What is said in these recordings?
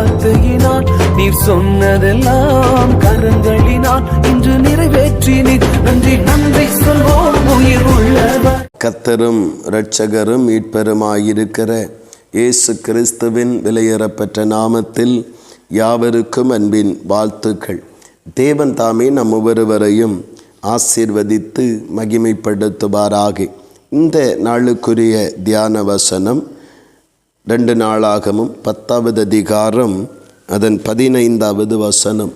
வார்த்தையினால் நீர் சொன்னதெல்லாம் கரங்களினால் இன்று நிறைவேற்றி நீர் நன்றி நன்றி சொல்வோம் உயிர் உள்ளவர். கர்த்தரும் இரட்சகரும் மீட்பெருமாயிருக்கிற இயேசு கிறிஸ்துவின் விலையேறப்பெற்ற நாமத்தில் யாவருக்கும் அன்பின் வாழ்த்துக்கள். தேவன் தாமே நம் ஒவ்வொருவரையும் ஆசீர்வதித்து மகிமைப்படுத்துவாராக. இந்த நாளுக்குரிய தியான வசனம் 2 நாளாகமும் 10வது அதிகாரம் அதன் 15வது வசனம்.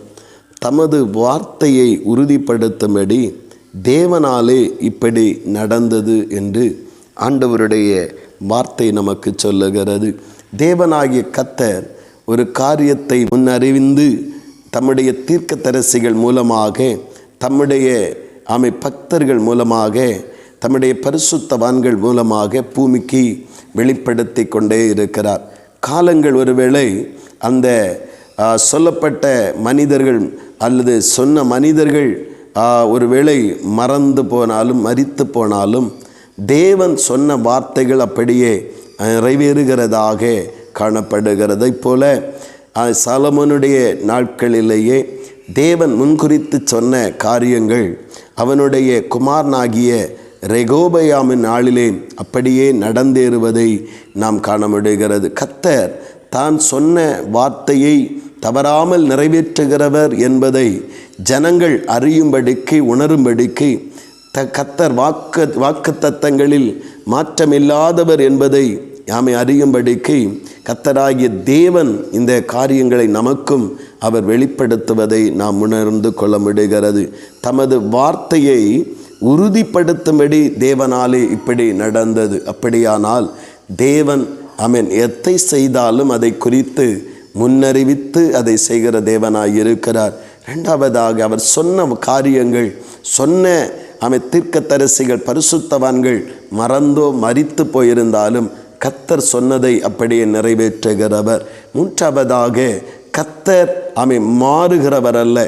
தமது வார்த்தையை உறுதிப்படுத்தும்படி தேவனாலே இப்படி நடந்தது என்று ஆண்டவருடைய வார்த்தை நமக்கு சொல்லுகிறது. தேவனாகிய கர்த்தர் ஒரு காரியத்தை முன்னறிந்து தம்முடைய தீர்க்கதரிசிகள் மூலமாக, தம்முடைய பக்தர்கள் மூலமாக, தம்முடைய பரிசுத்தவான்கள் மூலமாக பூமிக்கு வெளிப்படுத்தி கொண்டே இருக்கிறார். காலங்கள் ஒருவேளை அந்த சொல்லப்பட்ட மனிதர்கள் அல்லது சொன்ன மனிதர்கள் ஒருவேளை மறந்து போனாலும் மரித்து போனாலும் தேவன் சொன்ன வார்த்தைகள் அப்படியே நிறைவேறுகிறதாக காணப்படுகிறது. போல சாலமோனுடைய நாட்களிலேயே தேவன் முன்குறித்து சொன்ன காரியங்கள் அவனுடைய குமாரனாகிய ரெகோபயாமின் நாளிலே அப்படியே நடந்தேறுவதை நாம் காண முடிகிறது. கர்த்தர் தான் சொன்ன வார்த்தையை தவறாமல் நிறைவேற்றுகிறவர் என்பதை ஜனங்கள் அறியும்படிக்கு, உணரும்படிக்கு, கர்த்தர் வாக்கு தத்தங்களில் மாற்றமில்லாதவர் என்பதை யாமை அறியும்படிக்கு கர்த்தராகிய தேவன் இந்த காரியங்களை நமக்கும் அவர் வெளிப்படுத்துவதை நாம் உணர்ந்து கொள்ள முடிகிறது. தமது வார்த்தையை உறுதிப்படுத்தும்படி தேவனாலே இப்படி நடந்தது. அப்படியானால் தேவன் எத்தை செய்தாலும் அதை குறித்து முன்னறிவித்து அதை செய்கிற தேவனாய் இருக்கிறார். இரண்டாவதாக, அவர் சொன்ன காரியங்கள், சொன்ன தீர்க்கதரிசிகள், பரிசுத்தவான்கள் மறந்தோ மரித்து போயிருந்தாலும் கர்த்தர் சொன்னதை அப்படியே நிறைவேற்றுகிறவர். மூன்றாவதாக, கர்த்தர் மாறுகிறவர் அல்ல.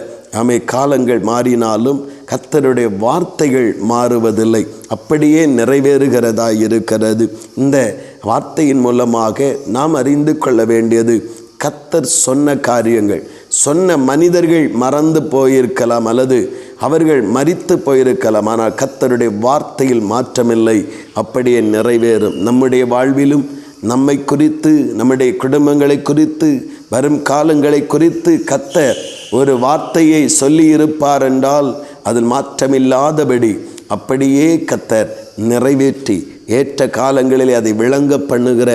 காலங்கள் மாறினாலும் கர்த்தருடைய வார்த்தைகள் மாறுவதில்லை, அப்படியே நிறைவேறுகிறதாய் இருக்கிறது. இந்த வார்த்தையின் மூலமாக நாம் அறிந்து கொள்ள வேண்டியது, கர்த்தர் சொன்ன காரியங்கள், சொன்ன மனிதர்கள் மறந்து போயிருக்கலாம் அல்லது அவர்கள் மரித்து போயிருக்கலாம், ஆனால் கர்த்தருடைய வார்த்தையில் மாற்றமில்லை, அப்படியே நிறைவேறும். நம்முடைய வாழ்விலும் நம்மை குறித்து, நம்முடைய குடும்பங்களை குறித்து, வரும் காலங்களை குறித்து கர்த்தர் ஒரு வார்த்தையை சொல்லியிருப்பார் என்றால் அதில் மாற்றமில்லாதபடி அப்படியே கர்த்தர் நிறைவேற்றி ஏற்ற காலங்களில் அதை விளங்க பண்ணுகிற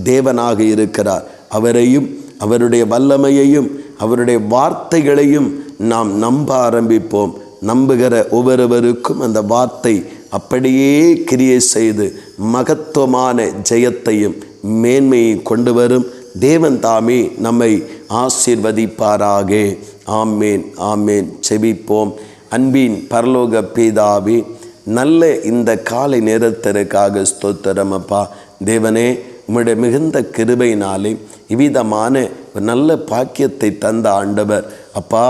தேவனாக இருக்கிறார். அவரையும் அவருடைய வல்லமையையும் அவருடைய வார்த்தைகளையும் நாம் நம்ப ஆரம்பிப்போம். நம்புகிற ஒவ்வொருவருக்கும் அந்த வார்த்தை அப்படியே கிரியை செய்து மகத்துவமான ஜெயத்தையும் மேன்மையை கொண்டு வரும். தேவன் தாமே நம்மை ஆசீர்வதிப்பாராக. ஆமேன், ஆமேன். செபிப்போம். அன்பின் பரலோக பிதாவே, நல்ல இந்த காலை நேரத்திற்காக ஸ்தோத்திரம் அப்பா. தேவனே, உம்முடைய மிகுந்த கிருபையினாலே இவ்விதமான ஒரு நல்ல பாக்கியத்தை தந்த ஆண்டவர் அப்பா,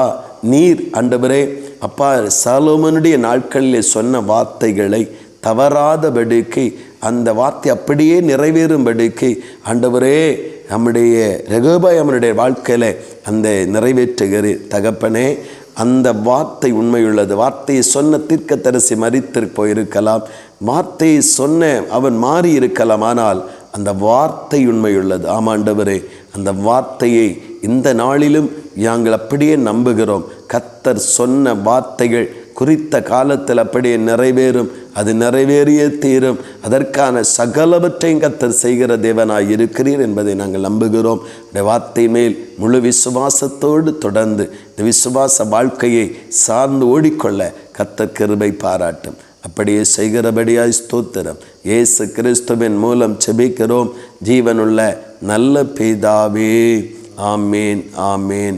நீர் ஆண்டவரே அப்பா சாலோமோனுடைய நாட்களிலே சொன்ன வார்த்தைகளை தவறாதபடிக்கு, அந்த வார்த்தை அப்படியே நிறைவேறும்படிக்கு ஆண்டவரே நம்முடைய ரெகோபயாமுடைய வாழ்க்கையில் அந்த நிறைவேற்றுகிறீர் தகப்பனே. அந்த வார்த்தை உண்மையுள்ளது. வார்த்தையை சொன்ன தீர்க்கதரிசி மரித்து போயிருக்கலாம், வார்த்தையை சொன்ன அவன் மாறி இருக்கலாம், ஆனால் அந்த வார்த்தை உண்மையுள்ளது. ஆமாண்டவரே, அந்த வார்த்தையை இந்த நாளிலும் நாங்கள் அப்படியே நம்புகிறோம். கர்த்தர் சொன்ன வார்த்தைகள் குறித்த காலத்தில் அப்படியே நிறைவேறும், அது நிறைவேறியே தீரும். அதற்கான சகலவற்றையும் கர்த்தர் செய்கிற தேவனாய் இருக்கிறீர் என்பதை நாங்கள் நம்புகிறோம். இந்த வார்த்தை மேல் முழு விசுவாசத்தோடு தொடர்ந்து இந்த விசுவாச வாழ்க்கையை சார்ந்து ஓடிக்கொள்ள கர்த்தர் கிருபை பாராட்டும். அப்படியே செய்கிறபடியாய் ஸ்தோத்திரம். இயேசு கிறிஸ்துவின் மூலம் செபிக்கிறோம் ஜீவனுள்ள நல்ல பிதாவே. ஆமேன், ஆமேன்.